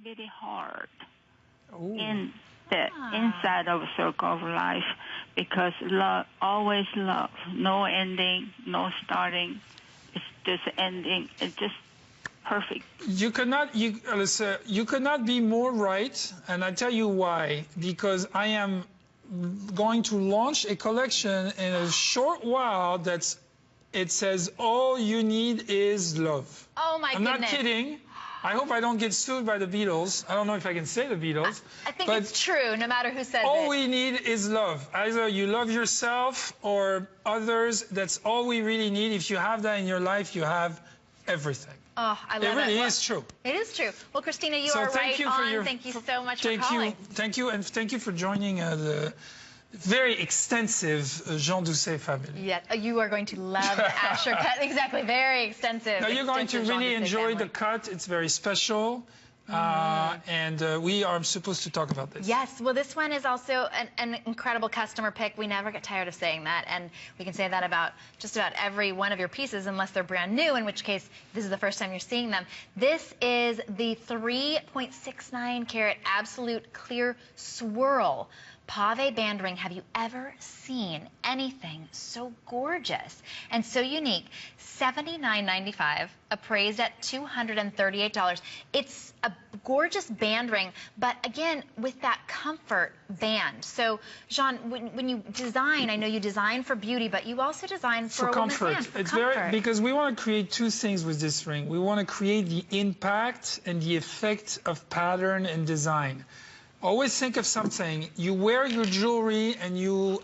bit hard Ooh. in the inside of a circle of life, because love, always love, no ending, no starting. It's just ending. It's just perfect. You could not, Alyssa, you could not be more right, and I tell you why. Because I am going to launch a collection in a short while it says all you need is love. Oh my goodness. I'm not kidding. I hope I don't get sued by the Beatles. I don't know if I can say the Beatles. I think it's true, no matter who says it. All we need is love. Either you love yourself or others. That's all we really need. If you have that in your life, you have everything. Oh, I love it. It really is true. It is true. Well, Christina, you are right on. Thank you so much for calling. Thank you, and thank you for joining the very extensive Jean Dousset family. Yeah, you are going to love the Asher cut. Exactly, very extensive. Now you're going to really enjoy the cut. It's very special. And we are supposed to talk about this. Yes, well, this one is also an incredible customer pick. We never get tired of saying that, and we can say that about just about every one of your pieces, unless they're brand new, in which case this is the first time you're seeing them. This is the 3.69 carat absolute clear swirl Pave band ring. Have you ever seen anything so gorgeous and so unique? $79.95, appraised at $238. It's a gorgeous band ring, but again, with that comfort band. So, Jean, when you design, I know you design for beauty, but you also design for comfort. Band, for it's comfort. Very, because we want to create two things with this ring. We want to create the impact and the effect of pattern and design. Always think of something. You wear your jewelry and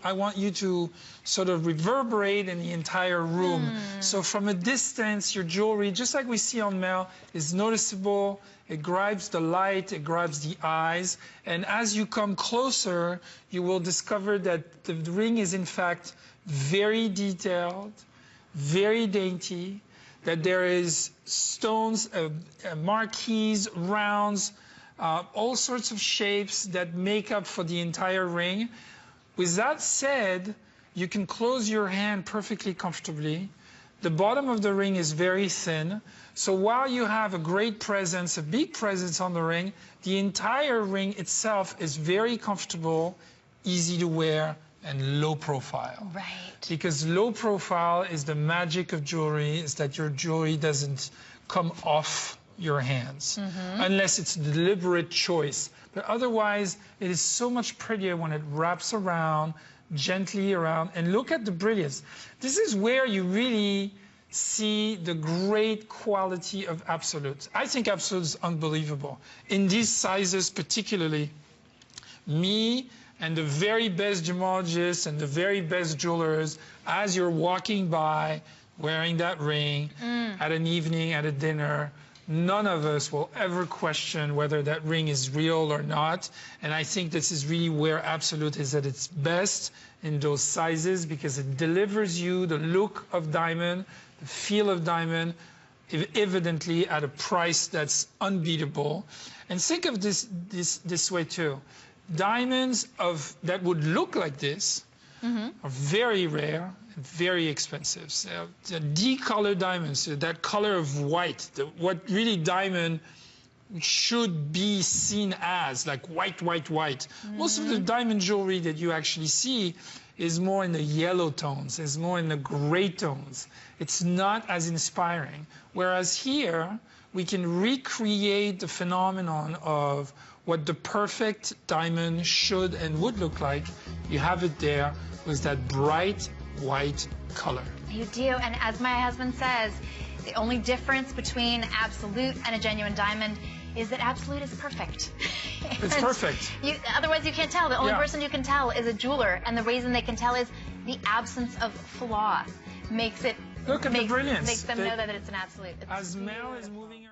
I want you to sort of reverberate in the entire room. So from a distance, your jewelry, just like we see on Mel, is noticeable. It grabs the light, it grabs the eyes. And as you come closer, you will discover that the ring is in fact very detailed, very dainty, that there is stones, marquise, rounds, all sorts of shapes that make up for the entire ring. With that said, you can close your hand perfectly comfortably. The bottom of the ring is very thin. So while you have a great presence, a big presence on the ring, the entire ring itself is very comfortable, easy to wear, and low profile. Right. Because low profile is the magic of jewelry, is that your jewelry doesn't come off your hands, unless it's a deliberate choice. But otherwise, it is so much prettier when it wraps around, gently around, and look at the brilliance. This is where you really see the great quality of Absolute. I think Absolute is unbelievable. In these sizes particularly, me and the very best gemologists and the very best jewelers, as you're walking by wearing that ring at an evening, at a dinner, none of us will ever question whether that ring is real or not. And I think this is really where Absolute is at its best in those sizes, because it delivers you the look of diamond, the feel of diamond, evidently at a price that's unbeatable. And think of this way too. Diamonds that would look like this are very rare and very expensive. So the D-color diamonds, so that color of white, what really diamond should be seen as, like white, white, white. Most of the diamond jewelry that you actually see is more in the yellow tones, is more in the gray tones. It's not as inspiring. Whereas here, we can recreate the phenomenon of what the perfect diamond should and would look like. You have it there with that bright white color. You do, and as my husband says, the only difference between Absolute and a genuine diamond is that Absolute is perfect. It's perfect. Otherwise you can't tell. The only person you can tell is a jeweler, and the reason they can tell is the absence of flaw makes it. Look at the brilliance. Makes them know that it's an Absolute. As Mel is moving